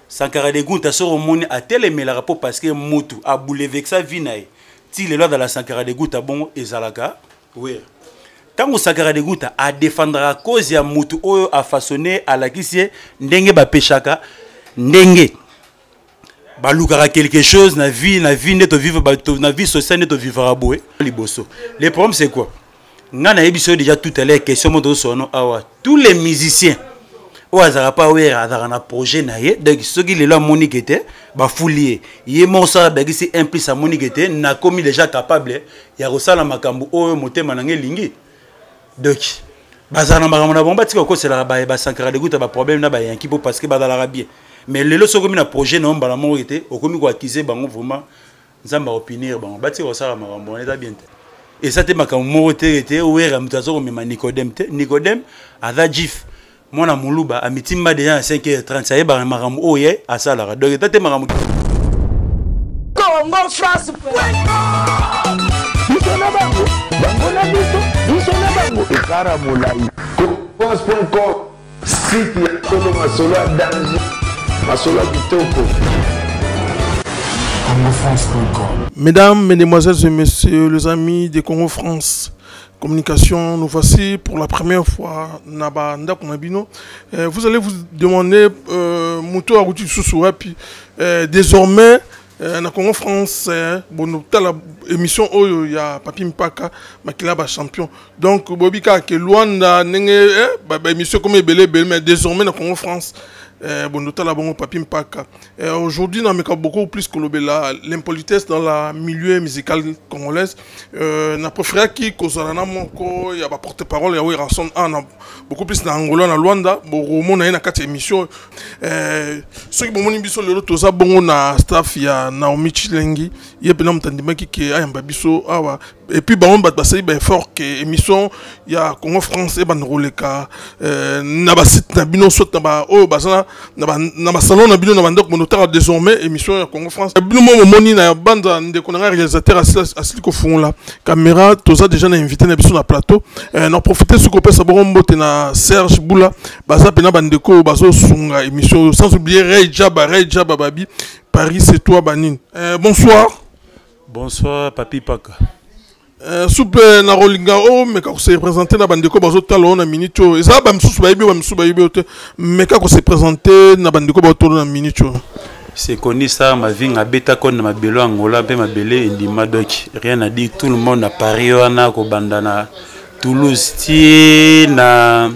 Sankara de Gouta sort au monde à tel et le rapport parce que Moutou a boulevé sa vie. Si le loi de la Sankara de Gouta bon et Zalaka, oui. Tant que Sankara de Gouta a défendre la cause ya Moutou a façonné à la kissie ndenge ba pechaka ndenge balukara quelque chose na vie neto vivre na vie sociale neto vivre à boé liboso. Le problème c'est quoi? Ngana ebiso déjà tout à l'heure question moto sono awa tous les musiciens ou azara pas ouais azara na projet na ye donc ceux qui les là monique était ba foulier yé mon ça ba c'est implice à monique était na commis déjà capable ya rosala makambo o motema na ngelingi donc bazana makambo na bomba tika ko c'est la ba Sankara de Gouta ba problème na ba yanki parce que ba dans l'arabie mais les lots comme na projet non ba la mort était au commis ko accuser bango vraiment nzamba opinir bango ba tika rosala makambo on est bien. Et ça, c'est ma camouflage était où est Ramutazo mais Nicodème à Dajif. Mon amoulouba à mitimba déjà à 5h30 ça y est bah maram oye à ça là donc t'es maram. Congo France. Mesdames, Mesdemoiselles et Messieurs, les amis de Congo France Communication, nous voici pour la première fois Nabanda Konabino. Vous allez vous demander Mouto Arouti Soussou puis désormais na Congo France bon la émission où il y a Papi Mpaka Makila ba champion. Donc Bobika que Luanda nenge émission comme belé mais désormais na Congo France bon, nous avons Papi Mpaka. Aujourd'hui, nous avons beaucoup plus que l'impolitesse dans le milieu musical congolais. Nous préférons qu'il y a un porte-parole, il y a beaucoup plus d'Angola, dans Luanda, beaucoup de quatre émissions. Ceux qui ont dit que nous avons un staff, il y a Naomi Chilengi, il y a un qui a un babiso. Et puis, on va passer fort que l'émission, il y a Congo France et Banroleka, Nabasit Nabino, soit Naba, Bazana. Na salon na bino na bandok monotaire désormais émission ya Congo France bino mo moni na banda ndeko na réalisateur asili ko fond la caméra toza déjà na invité na biso na plateau na profiter ce ko pesa bombote na Serge Boula baza pena bandeko bazo sunga émission sans oublier Ray Jaba Babi Paris c'est toi Banine. Bonsoir Papi Paka. Souple na rolinga o mais quand se présenter na bandeko bazo talo na minito eza ba msusu ba ibi ote mais quand se présenter na bandeko ba tolo na minito c'est connu ça ma vie na beta kon na mabelo Angola pe mabele ndima doc rien à dire tout le monde à Paris wana ko bandana Toulouse ti na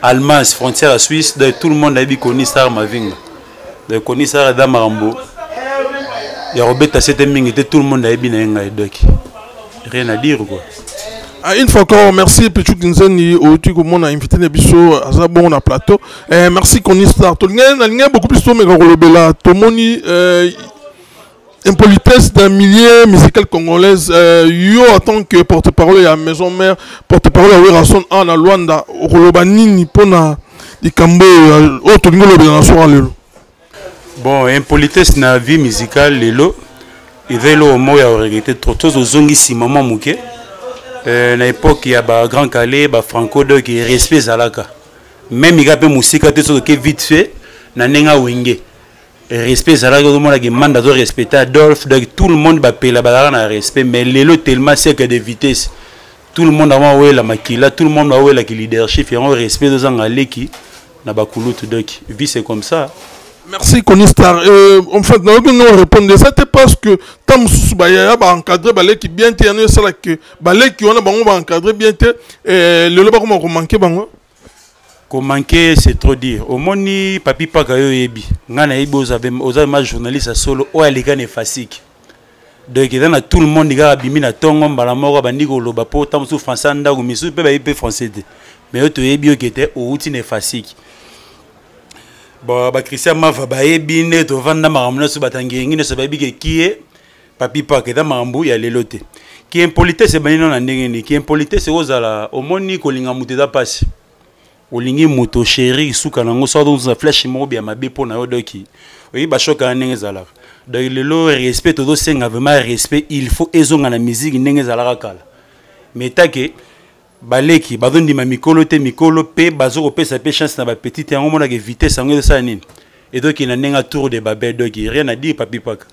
Allemagne frontière à Suisse de tout le monde a dit connu ça ma vie de connu ça da marambo ya robeta c'était mingi tout le monde a dit na ngai doc. Rien à dire quoi. Une fois encore, merci Pichou Ginzeni au Tigo Mon a invité Nebiso à Zabon à plateau. Merci Konistar. Tout le monde beaucoup plus tôt mais Rolobela. Tomoni impolitesse d'un milieu musical congolaise. Yo en tant que porte-parole à Maison Mère, porte-parole à Werason en à Luanda, Rolobani Pona di Kambo au Tolingo Lobela soir lelo. Bon, impolitesse na vie musicale lelo. Il veut le mot à regretter trop de zongi si maman mouké. Na époque il y a ba Grand Calais, ba Franco de qui respect zalaka. Même il y a peu musique à tout qui vite fait na nenga wenge. Respect zalaka tout le monde qui manda de respecter Adolphe, donc tout le monde va payer la bagarre na respect mais l'élo tellement c'est que de vitesse. Tout le monde a ouais la makila, tout le monde a ouais la leadership et on respect de zangale qui na ba kulutu donc vie c'est comme ça. Merci Konistar. En fait, nous répondons ça parce que tant que va encadrer balai qui bien tenu ça là que balai qui on a encadrer bien le loba comment manquer bango. Qu'on manquer c'est trop dire. Au moni Papi Paka yo yebi. Ngana yebi aux ma journaliste à solo o les gars ne facile. Donc il y a tout le monde qui a bimi na tongo mbala moko bandi ko loba po tant sous français nda ko misu pe ba yebi français. Mais au to yebi qui était au outil ne facile. Bon, Christian Mava baebi ne to vanda maramuna su batangi ngine so baebi qui est Papi Paka da marambu ya lelote. Qui impolitesse c'est banino na ndenge ni qui impolitesse ozala omoni ko linga muteda passe. Olingi moto chéri suka nango so dans une flèche mobi ya mabe pona yo doki. Oui ba choka ndenge zala. Donc le respect to senga vraiment respect il faut ezonga na musique ndenge zala kala. Mais take baleki bazondima mikolo te mikolo pe bazokopesa pe chance na bapetite yango monaka vitesse yango ezosala nini edoki na ndenge tour de babel doki rien à dire papi paka.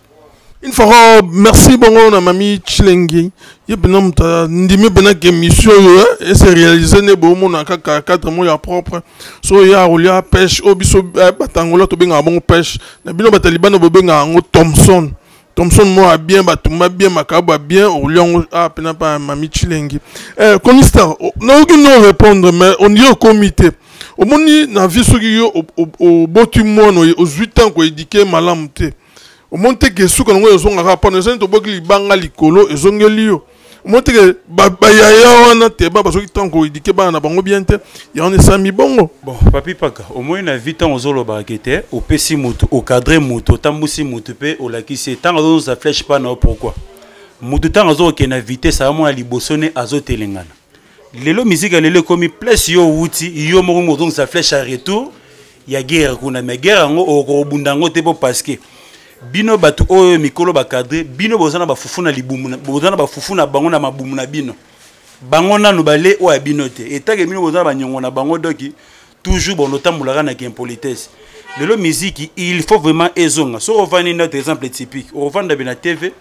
Une fois, merci bongo na mami Chilengi. Ye bena mta ndimi bena ke mission yo et c'est réalisé ne bo mona kaka 4 mois ya propre. So ya rolia pêche obiso batangola to benga bon pêche. Na bino batalibano bo benga ngo Thompson. Thompson moi bien batumba bien makaba bien au lion a pena pa mami Chilengi. Konista na aucune non répondre mais on dit au comité. Au moni na vie soki yo au botu mono aux 8 ans ko édiquer malamu te. Au monte que sous quand on est en rapport, nous sommes au bord du banga likolo et zongelio. Au monte que babaya wana te ba parce que tant qu'on dit que ba na bango bien te, ya on est sami bongo. Bon, papi paka, au moins na vite en zolo barakete, au pesi moto, au cadre moto, tambusi moto pe au lakisi, tant on ça flèche pas na pourquoi. Moto tant on zolo que na vitesse ça mo libosone azote lengana. Lelo musique lelo komi place yo wuti, yo mo moto ça flèche à retour, ya guerre kuna mais guerre ngo au bundango te po parce que bino batu oyo mikolo bakadre bino bozana bafufu na libumu bozana bafufu na bango na mabumu na bino bango na nubale oya bino te etake bino bozana banyongo na bango doki toujours bon otambulaka na impolitesse lelo musique il faut vraiment ezonga so ovani notre exemple typique ovanda bina TV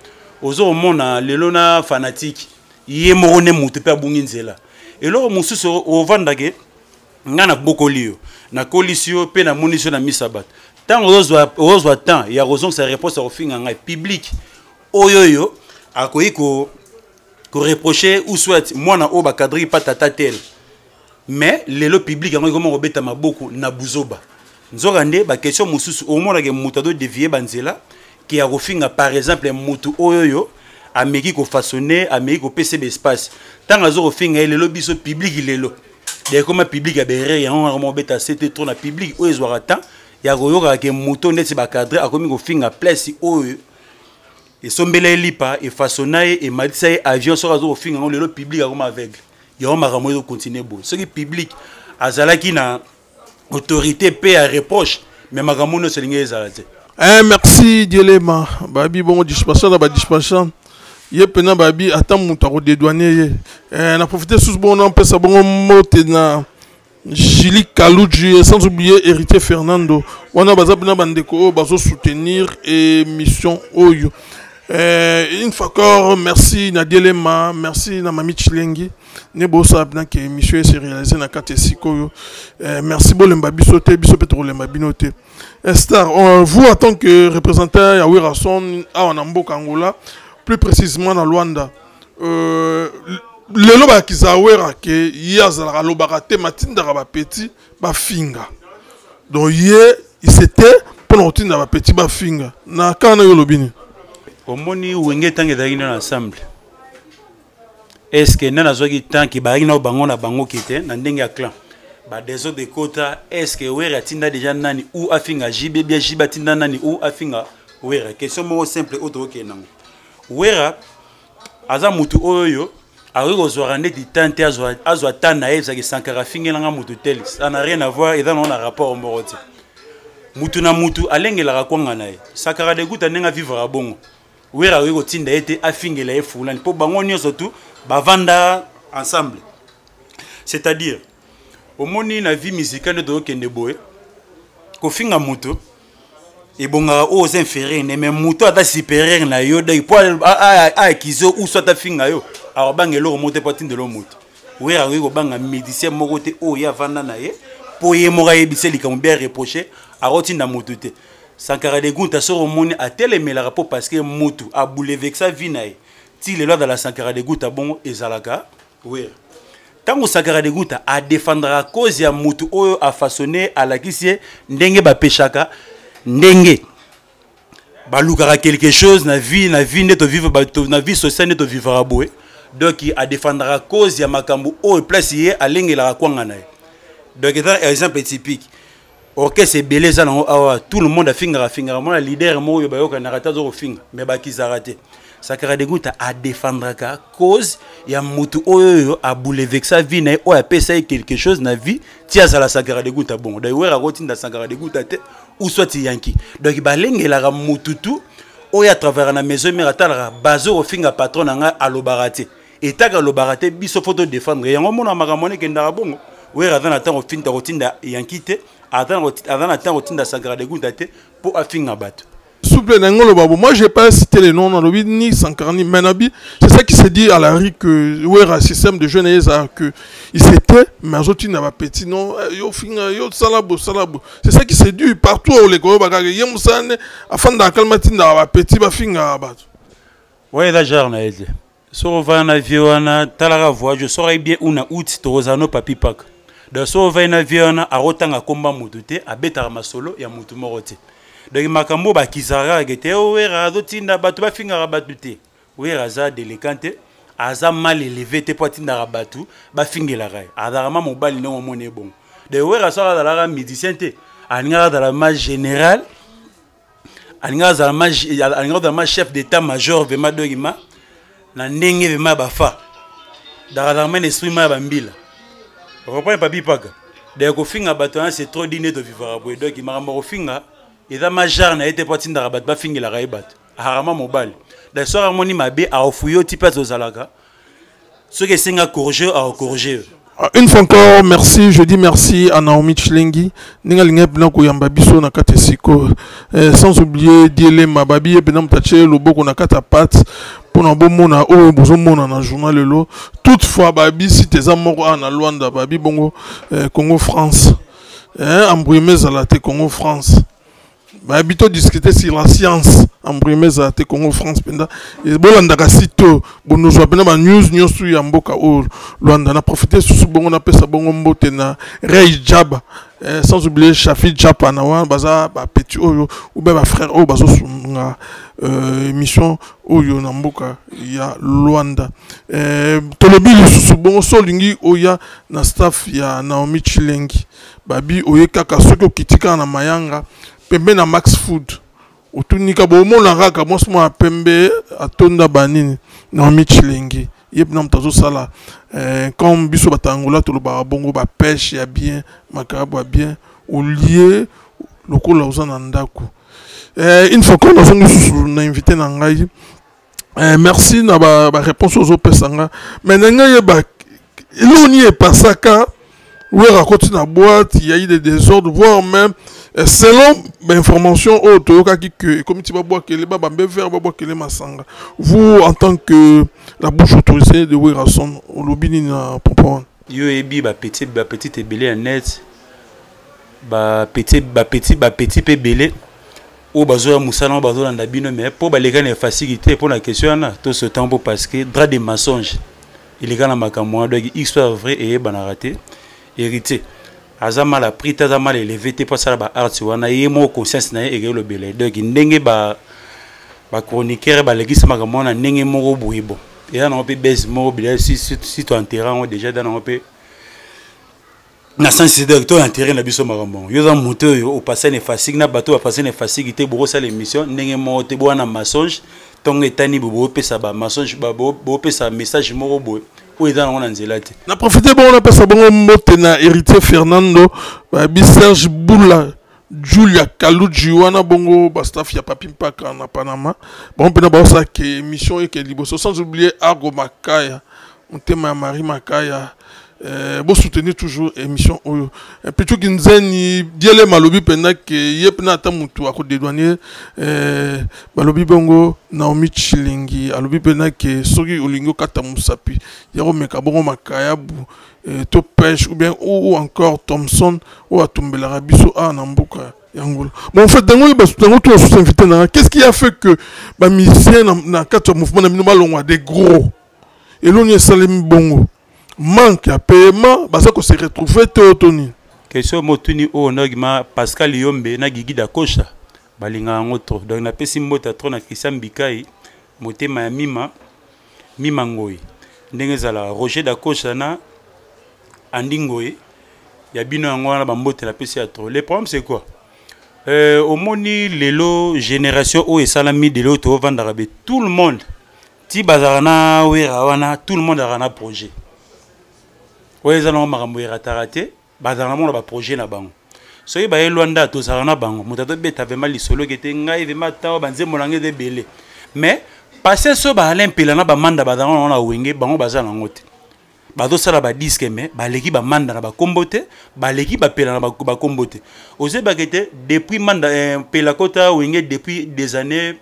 ozo mona lelo na fanatique ye morone mutu pe abungi nzela elo mususu ovanda ke ngana bokolio na coalition pe na munition na misabat tant ozwa temps ya raison sa réponse au fin en public oyoyo akoyi ko reprocher ou soit moi na oba cadre pas tata tel mais le public yango comme robeta maboko na buzoba nzokande ba question mususu au moins ke mutado dévier banzela qui a refinga par exemple mutu oyoyo ameki ko façonner ameki ko pc espace tant azo refinga le biso public lelo de comme public a beré yango mo beta c'était trop na public o ezwara temps ya koyoka ke moto ndeti ba cadre akomi ko finga place oyo et sombele lipa et façonnaye et malisa avion so azo finga ngo lelo public akoma aveugle yo makamo yo continuer bon ce qui public azalaki na autorité pe à reproche mais makamo no selinga ezalate. Merci Dielema babi bon dispatchant ba dispatchant ye pena babi ata muto ko dédouaner na profiter sous bon on peut ça bon mote na Julie Kalouji, sans oublier Héritier Fernando. On a besoin bandeko bazo soutenir et mission Oyo. Une fois encore, merci Nadielema, merci na Mami Chilengi. Nebo sabna que mission s'est réalisée na Katesiko. Merci Bolemba Bisote, Bisope Trolemba Binote. Star, vous en tant que représentant ya Wirason à Anamboka Angola, plus précisément dans Luanda. Lelo ba kizawera ke yazala lo barate matinda ba petit ba finga donc hier il s'était pour routine ba petit ba finga na kana yo lobini omoni wenge tangi dagina ensemble est-ce que nana zoki tanki ba ina bango na bango kite na ndenge ya clan ba des autres de kota est-ce que wera tinda déjà nani ou afinga jibe bien jiba tinda nani ou afinga wera question mo simple auto kenango wera aza mutu oyo alors aux ndeti tante azwa tana eza ke sankara fingelanga mutu tel ça n'a rien à voir et dans un rapport au moroti mutu na mutu alengela kwanga nae sakara de guta nenga vivre à bongo wera wego tinda ete afingela e fulani po bango nyoso tu bavanda ensemble c'est-à-dire au moni na vie musicale de kende boy ko finga mutu et bonga aux inférieurs mais mutu ata supérieur na yo dai po a kizo ou soit ta finga yo alors bangelo remonter patine de l'homme oui a oui banga médecin moko te o ya vanda na ye po ye mora yebiseli comme bien reproché a rotinda mutu te sankara de gunta so remoni a telemela rapport parce que mutu a boulevé sa vie na ye ti le loi dans la sankara de gunta bon ezalaka oui tango sankara de gunta a défendre à cause ya mutu oyo a façonné à la kisie ndenge ba pechaka ndenge balukara quelque chose na vie neto vivre na vie sociale neto vivre à boé donc il a défendre à cause ya makambu o place yé alengela kwanga na donc c'est un exemple typique OK c'est belé ça tout le monde a finga moi leader mo yo ba yo kana rata zo finga mais ba kizarate sakara de gouta a défendre à cause ya mutu oyo a boulever sa vie na o a pesa quelque chose na vie tia za la sakara de gouta bon d'ailleurs a rotinda sakara de gouta te ou soit yanki donc balengela mututu oyo à travers na maison miratala bazo finga patron nga alobarate etaka lo barate biso photo défendre yango mona makamone kendaka bongo wera azana tango finta kotinda yankite azana tango tinda Sankara de Gouta te pour afinga bato. Souple Nangolo Babo, moi j'ai pas cité les noms dans le ni Sankara ni Menabi. C'est ça qui s'est dit à la rue que ouais un système de jeunes que il s'était mais aujourd'hui n'a pas petit non yo finga yo salabo. C'est ça qui s'est dit partout où les gros bagages yem sane afin d'encalmatin n'a pas petit ba finga bato. Ouais la genre na été. So va na viona talara voix je saurais bien una out tozano papi pak. De so va na viona a rotanga komba mututé a betara masolo ya mutu morote. Donc makambo ba kizara gete wera azotinda bato ba finga rabatu te wera za délicate aza mal élevé te potinda rabatu ba fingela ray azarama mobali no mone bon de wera sala da la musicien te aninga da la ma général aninga da ma chef d'état major vema dogima na ndenge vema bafa da da men esprit ma bambila reprend papi paka de ko finga bato c'est trop dîner de vivre boy donc il m'a ko finga et dans ma jarne a été parti dans rabat ba fingi la raibat harama mobile da soir harmonie mabe a ofuyo tipes aux alaga ce que singa corriger a corriger. Une fois encore, merci, je dis merci à Naomi Chilengi, Ningalinga Blanco Yambabiso Nakate Siko, sans oublier Diele Mababi et Benam Tache, le Boko Nakata Pat, pour un bon mona, oh, bozo mona dans le journal Lelo. Toutefois, Babi, si tes amours en Luanda, Babi Bongo, Congo France, embrouillé Zalate Congo France. Bah, plutôt discuter sur la science en premier à te Congo France penda et bolanda kasito bono zo penda ba news sur yamboka o Luanda na profiter sur bongo na pesa bongo mbote na Ray Jaba sans oublier Shafi Japa na wa baza ba petit oyo ou ba frère o bazo sunga émission oyo na mboka ya Luanda tolobi sur bongo solingi oya na staff ya Naomi Chilengi babi oyeka kasoki okitika na mayanga pembe na Max Food utunika bomo na raka mosmo pembe atonda banini na Michilengi yep na mtazo sala comme biso batangola to ba bongo ba pêche ya bien makabo ya bien au lieu lokola uzana ndako une fois qu'on a invité na ngai merci na ba réponse aux opesanga mais nanga ba iloni e pasaka où raconte na boîte il y a eu des désordres voire même selon l'information autre que comme tu vas boire que les babes verre boire que les masanga vous en tant que la bouche autorisée de Werason au lobby na pompon yo ebi ba petit et belé net ba petit pe belé o bazo ya musala bazo landa bino mais pour ba les gars facilité pour la question na tout ce temps pour parce que droit de mensonge il est gars na makamwa donc histoire vrai et banaraté hérité azama la prix azama élevé te pas ça ba art wana yemo conscience na et le belé donc ndenge ba chroniqueur ba legisa makamona ndenge moko buibo et là on peut baisse moko belé si tu enterrant déjà dans on peut na sens directeur enterré na biso makamon yo za moteur au passer ne facile na bateau a passer ne facilité pour ça l'émission ndenge moko te bona mensonge tonga etani bobo pesa ba mensonge ba bo pesa message moko boy. Na profité bon on appelle ça bon mbote na héritier Fernando bi Serge Boula Julia Kaluji wana bongo ba staff ya papi mpaka na Panama bon pena ba ça que émission et que liboso sans oublier Argo Makaya on tema Marie Makaya bon soutenir toujours émission oyo plutôt kinzeni diele malobi pena que yepna ta mutu ako dédouaner malobi bongo Naomi Chilengi alobi pena que soki olingo kata musapi yaro meka bongo makaya bu to pêche ou bien ou encore Thompson ou atumbela rabiso a na mboka yangola bon en fait dango ba soutengo tout invité na qu'est-ce qui a fait que ba musicien na kata mouvement na minoma longwa des gros et l'on y salim bongo manque à paiement parce que se retrouver théotoni question motuni o nogma Pascal Yombe na gigi da kocha balinga ngoto donc na pesi mbota trop na Christian Bikai motema ya mima ngoi ndenge zala Roger da kocha na andingoi ya bino yango na bambote na pesi ya trop le problème c'est quoi au moni lelo génération o esalami de l'auto vendara be tout le monde ti bazarana wera wana tout le monde a un projet. Oui, ils ont raté, bazarana ba projet na bango. So y ba Luanda to sarana bango. Mutato beta vema lisolo qui était ngai vema tawa banze molange de belé. Mais Passé so ba Alain Pelana ba manda ba dans na wenge bango baza na ngote. Ba do sala ba disque mais ba leki ba manda na ba kombote, ba leki ba Pelana ba kombote. Ose ba kete depuis manda Pelakota wenge depuis des années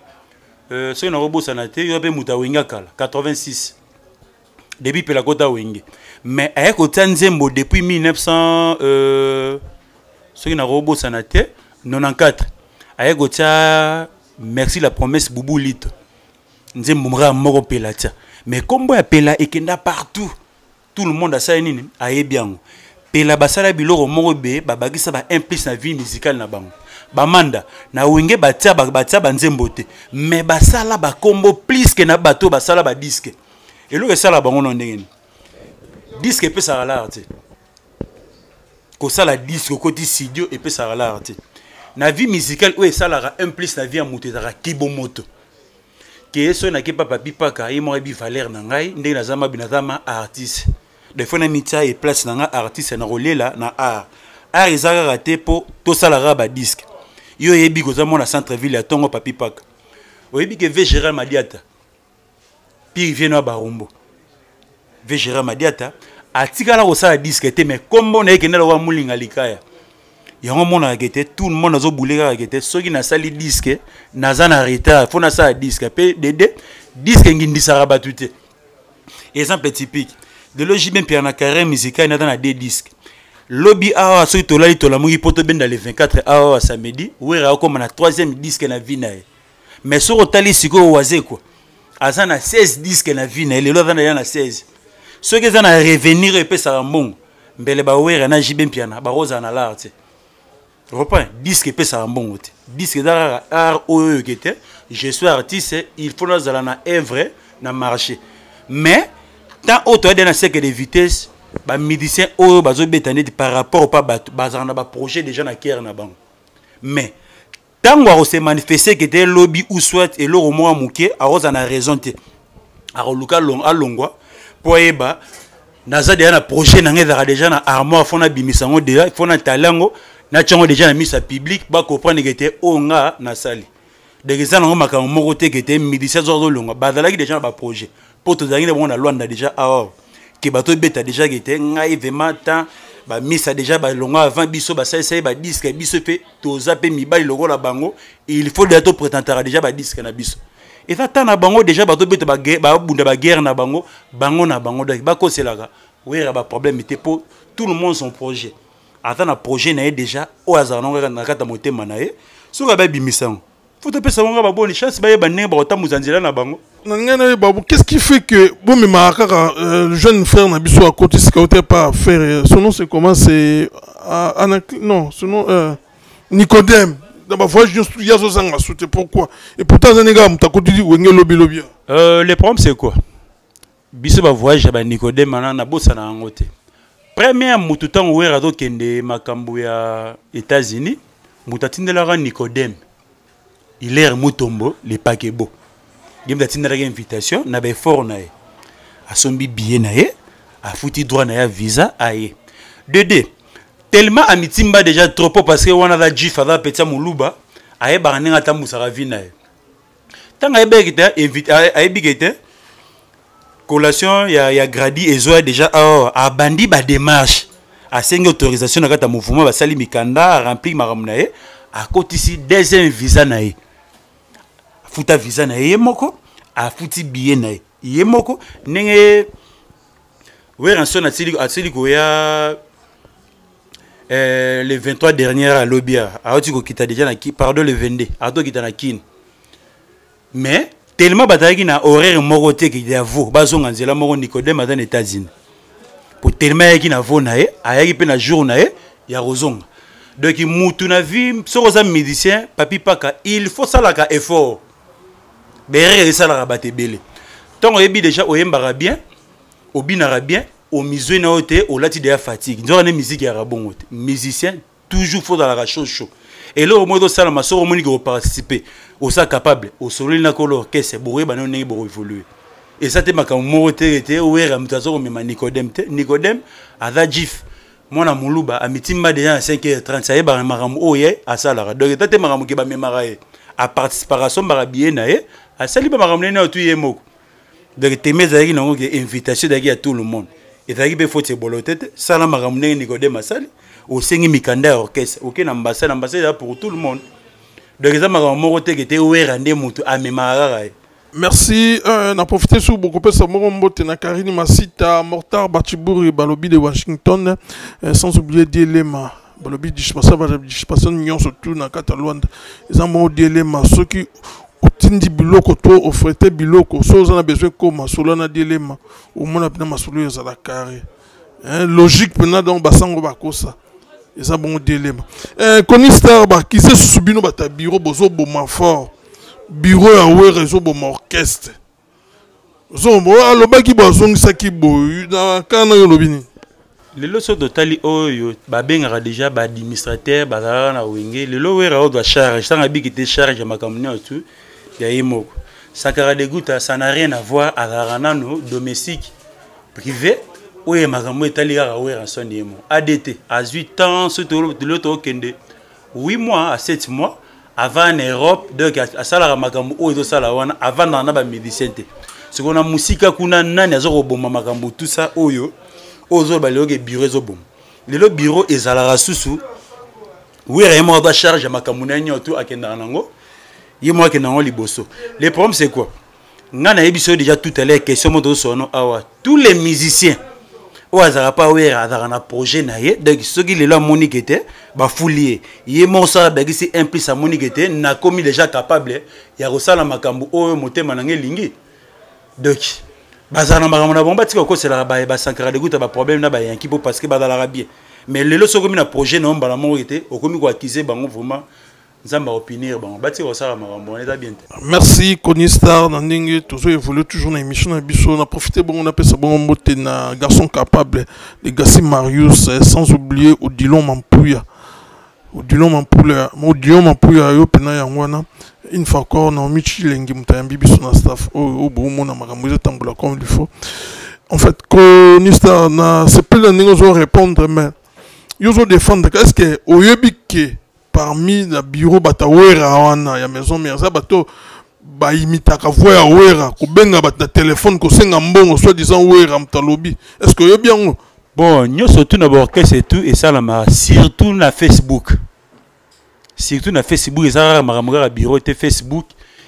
so na robo sanate yo pe muta wenge kala 86. Depuis Pelakota wenge. Mais avec Otanzembo depuis 1900 so na robo sanate 94. Avec Ota merci la promesse Boubou Lito. Nzembo mra moko Pelatia. Mais combo ya Pela ekenda partout. Tout le monde a ça nini aye bien. Pela basala biloko moko be babakisa ba implice na vie musicale na bango. Bamanda na wenge batia Nzembo te. Mais basala ba combo plus que na bato basala ba disque. Et lo sala bango no ndenge. Disque pe sala la te. Ko sala disque côté studio et pe sala la te. Na vie musicale ou sala implice na vie amuté za kibomoto. Que so na ke papa pipaka e mo bi valeur na ngai ndenge na zama binazama artiste des fois na mitia et place na nga artiste na rolela na art ezaka raté po to sala ba disque yo yebi ko zama na centre ville ya tongo papi paka o yebi ke ve Gérard Madiata puis vient na Barombo ve Gérard Madiata atikala ko sala disque te mais kombo na ekenda wa mulinga likaya yango mona gete tout le monde azo bouler gete soki na sali disque naza na retard faut na sala disque pe dede disque ngindisa rabatute exemple typique de logique bien Pierre na carrière musicale na dans na deux disques lobby awa soki tolali tolamuki poto benda le 24 awa samedi wera comme na troisième disque na vie na mais so otali siko waze quoi asa na 16 disques na vie na le lo na 16 soki za na revenir et pe ça mbongo mbele ba wera na jibem piana ba rosa na l'art. Reprends, disque peut ça bon côté. Disque d'art qui était, je suis artiste, il faut nous aller na œuvre, na marché. Mais tant autre dans ce que de vitesse, ba médecin o bazo bétané par rapport au pas bazar na ba projet déjà na guerre na bango. Mais tant on se manifester que des lobby ou soit et le romo amuké a rosa na raison te. A luka long a longwa pour eba naza déjà na projet na ngeza déjà na armoire fona bimisango déjà fona talango na tchango déjà na mise à public ba comprendre que était onga na sali de ça na makambo moko te que était médecin zo longa bazalaki déjà ba projet pour to zangi na Luanda déjà ah que bato beta déjà que était ngai vraiment temps ba mise déjà ba longa avant biso ba ça ba disque biso fait to zape mi ba logo la bango il faut déjà to prétendre déjà ba disque na biso et ça tant na bango déjà bato beta ba bunda ba guerre na bango na bango donc ba ko selaka oui ba problème était pour tout le monde son projet. Attends, un projet n'a déjà au hasard non na kata motema na ye so ka ba bimisango faut te pesa nga ba bonne chance ba yeba ne ba ota muzanzela na bango na babu. Qu'est-ce qui fait que bon mais makaka jeune frère na biso à côté ce qu'il pas faire son nom c'est comment c'est non son nom Nicodème dans fois je suis yazo zanga souté pourquoi et pourtant un gars mta côté dit wenge lobby lobby le problème c'est quoi biso ba voyage ba Nicodème na bossa na ngote. Premier mututan ouera do kende makambo ya États-Unis mutatindelara Nicodème il est mutombo le pakebo gem datindera invitation na be fort na ye asombi billet na ye a futi droit na ya visa aye dede tellement amitimba déjà trop parce que wana da jif ada petia muluba aye baninga ta musara vi na ye tanga ebekita invite aye bigete collation ya gradi ezoa déjà a bandi ba démarche a sengi autorisation na kata mouvement ba sali mikanda a remplir makamna ye a kotisi deuxième visa na ye futa visa na ye moko a futi billet na ye moko nenge wera son atili ko ya le 23 dernier à Lobia a oti ko kita déjà na pardon le 22 a to kita na kin mais tellement bataki na horaire moko te ki ya vo bazonga nzela moko Nicodème dans les États-Unis pour tellement yaki na vo na ye ayaki pe na jour na ye ya rozonga donc mutu na vie sokoza médecin papi paka il faut ça la effort berere ça la rabaté belé donc yebi déjà oyembara bien obinara bien au misé na ote au lati de fatigue nzo na musique ya rabongo musicien toujours faut dans la chose chaud et là au moins ça la maso au moins qui participer au ça capable au solo na ko l'orchestre bouré ba non ngi bo évoluer et ça te makambo moko te te ouera mutazo ko mema Nicodème te Nicodème ada jif mona muluba amitimba déjà à 5h30 ça y ba makambo oye à ça la donc te makambo ke ba memara ye à participation ba bien na ye asali ba makambo na tu yemoko donc te mezaki na ngo invitation d'aki à tout le monde et d'aki be faut te bolotete sala makambo ni Nicodème asali au sengi mikanda orchestre OK na ambassade pour tout le monde donc ça makambo moko te que wera nde mutu amemara. Merci. On a profité sur beaucoup de Mbote na Karine Masita, Mortar Batiburi, Balobi de Washington, sans oublier Dielema. Balobi dispensation union surtout na Catalogne. Ils ont Dielema ceux qui otindi biloko to offrete biloko so on a besoin comme solana Dielema au moins na masolo za la carré. Logique pena donc basango bakosa. Ils ont bon Dielema. Konistar ba qui se subino bata bureau bozo boma fort. Bureau à ouais réseau bon orchestre. Zombo alobaki bazongisa ki boyu na kana yo lobini. Lelo so totali oyo ba bengaka déjà ba administrateur bazala na wenge lelo wera o doit charge ça ngabi qui te charge makamuni tout ya yimoko. Sakara de Gouta ça n'a rien à voir avec nos domestique privé oyo makambo etali kaka wera son yemo. ADT à 8 ans surtout de l'autre kende 8 mois à 7 mois avant en Europe donc à sala makambo oyo sala wana avant na ba médecin te ce qu'on a musika kuna nani azoko bomba makambo tout ça oyo ozo ba leoge bureau zo bom le bureau ezala susu oui vraiment ba charge makambo na nyoto akenda nango yimo akenda ngo liboso le problème c'est quoi ngana ebiso déjà tout à l'heure question moto sono awa tous les musiciens ou azara pas wera azara na projet na ye donc ceux qui le monique était ba foulier yemo ça ba gisi implice monique était na commis déjà capable ya rosala makambo oyo motema nange lingi donc bazana makambo na bomba tika ko c'est la ba Sankara de Gouta ba problème na ba yanki parce que bazala bien mais le so comme na projet na mbala mo était o komi ko accuser bango vraiment nzamba opinir bango bati ko sala makambo on est bien. Merci Konistar nandingi toujours évoluer toujours na émission na biso na profiter bon on appelle ça bon mbote na garçon capable de Gassi Marius sans oublier Odilon Mampuya yo pena yangwana une fois encore na Michi Lengi mutayambi biso na staff au bon na makambo tambola comme il faut en fait Konistar na c'est pas la négo répondre mais yo zo défendre est-ce que oyebike parmi la bureau batawera wana ya maison merza bato ba imitaka voya wera ko benga bata téléphone ko senga mbongo soit disant wera mtalobi est-ce que yo bien bon nous surtout na orchestre et tout et ça la surtout na Facebook et ça makambo bureau te Facebook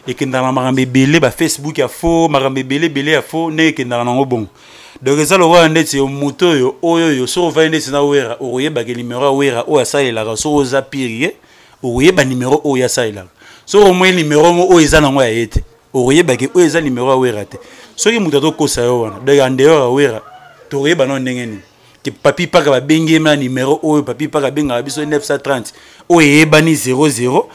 et que dans la makambo belé ba Facebook ya faux makambo belé ya faux ne que dans nango bon donc ça le roi net c'est moto yo oyo so va net na wera oye ba ke numéro wera o ça il la so za pirier oye ba numéro o ya ça il la so au moins numéro mo o eza nango ya yete oye ba ke o eza numéro wera te so ki muto to kosa yo wana donc en dehors wera to ye ba non ndengeni que papi pas ka bengi na numéro o papi pas ka benga biso 930 o ye bani 00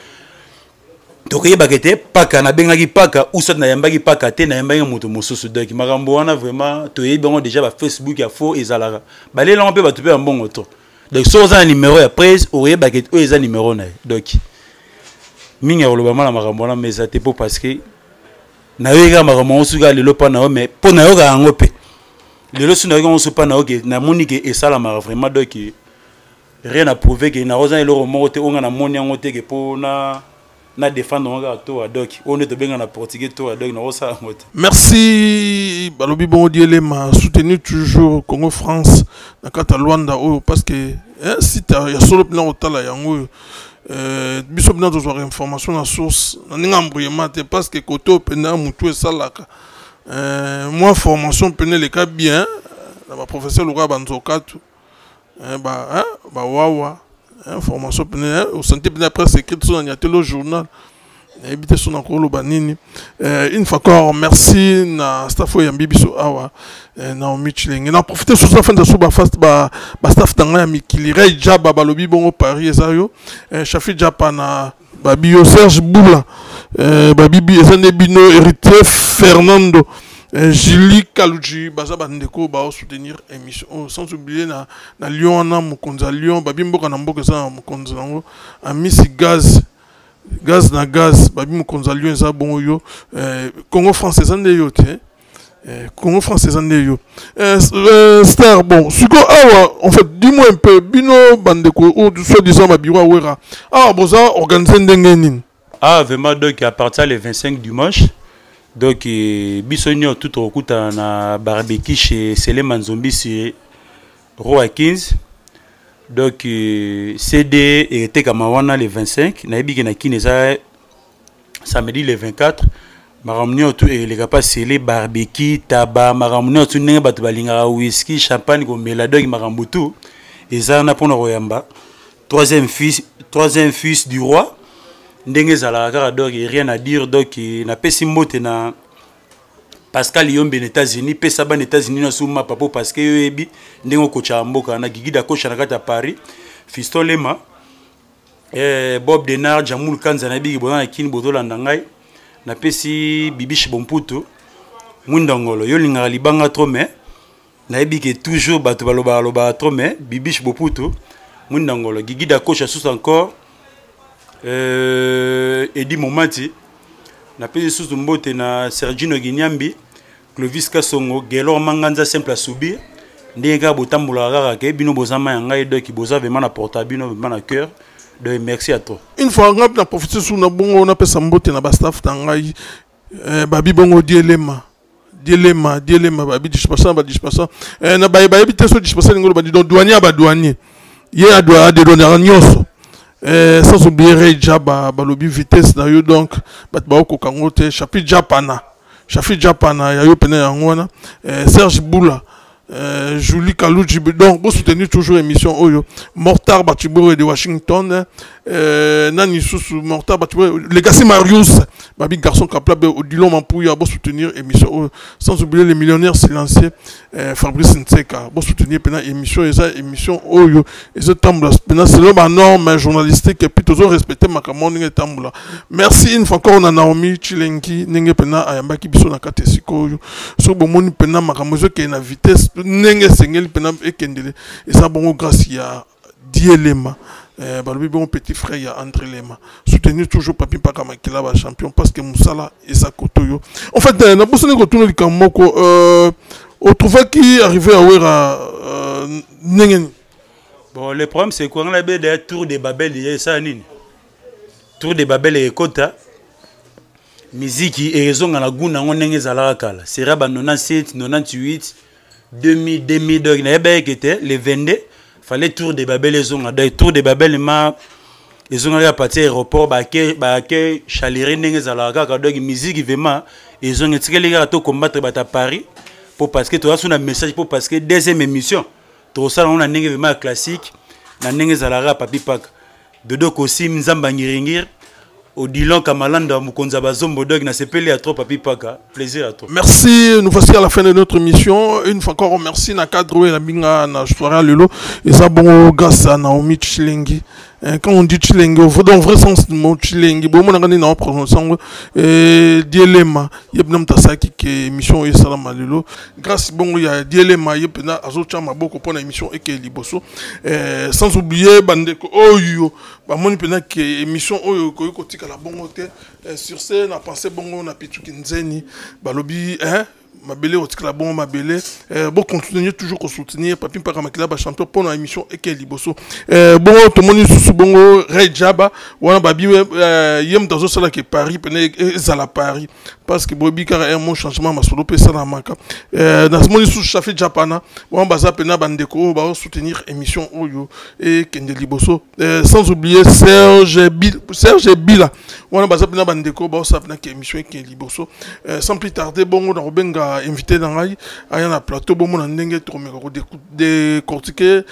donc ye bakete paka na bengaki paka ou soit na yambaki paka te na yambaki moto mosusu donc makambo wana vraiment to ye bango déjà ba Facebook ya faux ezalaka balela on peut ba tuper en bon auto donc so za numéro ya presse o ye bakete o eza numéro na donc minga oloba mala makambo wana mais ça te pour parce que na yega makambo osuka lelo pa na mais po na yoka yango pe lelo suna yoka osupa na oke na monique et ça la vraiment donc rien à prouver que na rosa eloro moko te onga na moni yango te ke po na défendre on to doc on est bien en portugais to doc na rosa ngote. Merci balobi bon diele ma soutenu toujours Congo France na Catalogne parce que si ta ya solo plan otala yango biso bina to avoir information na source na ninga mbuyema te parce que côté pena mutu esalaka moi formation pena le cas bien na professeur Lura Banzoka tout wawa information pena au santé pena presse écrite sur le journal habité son encore banini une fois encore merci na staff yambi biso awa na Michling na profiter sur la fin de sous fast ba staff tanga ya mikili Ray Jaba balobi bongo Paris ezayo Chafi Japa na babio Serge Boula babibi ezane bino héritier Fernando Julie Kaluji baza bandeko ba soutenir émission sans oublier na Lyon na Mukonza Lyon babimboka na mboka za Mukonza nango amisi gaz na gaz babi Mukonza Lyon za bon yo Congo français ande yo te Congo français ande yo star bon suko awa en fait dis-moi un peu bino bandeko ou soit disant ma bureau wera boza organiser ndenge nini vraiment donc à partir le 25 dimanche Donc bisonio tout okuta na barbecue chez Selema Nzombi sur Roi 15. Donc CD était comme wana le 25 na yebi na kineza samedi le 24 maramnio tout et les gars scellé barbecue tabac maramnio tout nenga batu balinga whisky champagne ko melado marambutu eza na pona royamba troisième fils du roi ndenge zala kaka donc rien à dire donc na pesi mbote na Pascal Yombe aux États-Unis pesa ban États-Unis na suma papo parce que yebi ndenge ko cha mboka na gigida ko cha na kata Paris Fiston Lema Bob Denard Jamul Kanza na bigi bona kini bozola ndangai na pesi Bibiche Bomputo Mundangolo yo linga libanga trop mais na yebi que toujours bato baloba trop mais Bibiche Bomputo Mundangolo gigida ko cha sous encore Edi Momati na pesi sous mbote na Sergino Ginyambi Clovis Kasongo Gelor Manganza simple à subir ndenge botambula kaka ke bino bozama yanga edo ki boza vraiment na portabino vraiment na cœur de merci à toi une fois ngap na profiter sur na bongo na pesa mbote na ba staff tangai babi bongo dielema babi dispasa na baye bite so dispasa ngolo ba donc douanier ba douanier ye a doit de donner nyonso sans oublier Ray Jaba balobi vitesse na yo donc bat ba ko kangote chapitre Japana ya yo pena yangwana Serge Boula Julie Kalouji donc vous soutenez toujours émission Oyo Mortar Batibore de Washington Nani Soussou Mortar Batibore Legacy Marius Babi garçon capable Odilon Mampouya vous soutenir émission Oyo sans oublier les millionnaires silencieux Fabrice Nseka vous soutenir pena émission émission Oyo et ce temple pena c'est la norme journalistique et puis toujours respecter ma commande temple merci une fois encore on a Naomi Chilengi nenge pena ayambaki biso na katesiko Oyo so bomoni pena makamozo ke na vitesse nenge sengeli pena ekendele et ça bon grâce ya Dielema balobi bon petit frère ya André Lema soutenir toujours papi paka makila ba champion parce que Moussala et sa kotoyo en fait na bosone ko tourner likamoko on trouve qui arrivé à wera nenge bon le problème c'est quoi on a des tour de Babel il ça nini tour de Babel et kota musique et raison na guna nenge zala kala sera ba 97 98 2000 donc na yeba était le 22 fallait tour de Babel les ont dans tour de Babel ils ont à partir aéroport ba ke chalire ndenge zala kaka donc musique vraiment ils ont été les gars to combattre bata Paris pour parce que tu as un message pour parce que deuxième émission tout ça on a ndenge vraiment classique na ndenge zala papi pak dodo kosi nzamba ngiringir Odilon Kamalanda Mukonza Bazombo Dog na sepeli à trop papi paka plaisir à toi. Merci, nous voici à la fin de notre émission. Une fois encore merci na cadre la binga na soirée lelo et ça bon grâce à Naomi Chilengi. Quand on dit Chilengi, au vrai sens du mot Chilengi, bon, on a gagné dans la prononciation Dielema, Yebnam Tasaki, qui est émission et salam alelo. Grâce bon, il y a Dielema, Yepena, Azochama, beaucoup pour l'émission et qui est liboso. Sans oublier Bandeko, Oyo, Bamoni Pena, qui est émission Oyo, Koyoko Tika la bongote. Sur ce, on a pensé bon, on a Pitu Kinzeni, Balobi, hein? Ma belle au la bon ma belle bon continuer toujours à soutenir papi par makila ba champion pour l'émission et qu'elle liboso bon tout le monde sous bon Ray Jaba wana babi yem dans ça là que Paris pene ezala Paris parce que bobi car un mon changement ma solo pe ça na maka dans ce monde sous chapitre Japana wana baza pena bandeko ba soutenir émission Oyo et qu'elle liboso sans oublier Serge Bila wana baza pena bandeko ba ça pena que émission et qu'elle liboso sans plus tarder bon on rebenga invité dans la à un plateau bon mon ndenge trop mais décortiquer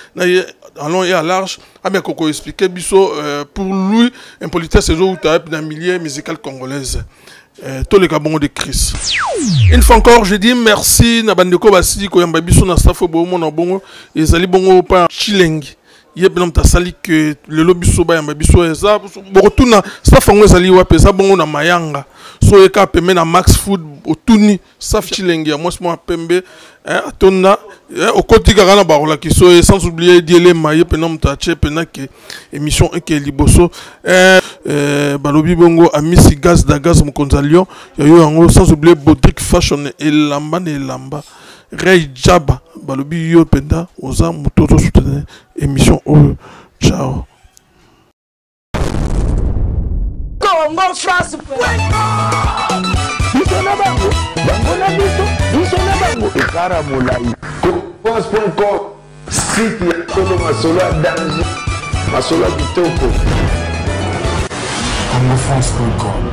allons et à large à bien qu'on expliquer biso pour lui un politesse c'est où tu as dans milieu musical congolaise tous les cabons de Chris une fois encore je dis merci na bandeko basi ko yamba biso na staff bon mon bongo ezali bongo pa Chilengi yeb nam tasali que le lobby soba yamba biso eza beaucoup na staff ngo ezali wa pesa bongo na mayanga so eka peme na Max Food otuni staff Chilengi ya moi pembe atona okoti kaka na barola ki so sans oublier Dielema yepena mutache pena ke émission eke liboso balobi bongo amisi gaz da gaz mukonza Lyon yo yango sans oublier Bodrick Fashion elamba Ray Jaba balobi yo penda oza mutoto soutenir émission Oyo ciao Congo France na bango na biso na bango ekara molai France.com site ya Kolo Masolo ya danger Masolo ya kitoko CongoFrance.com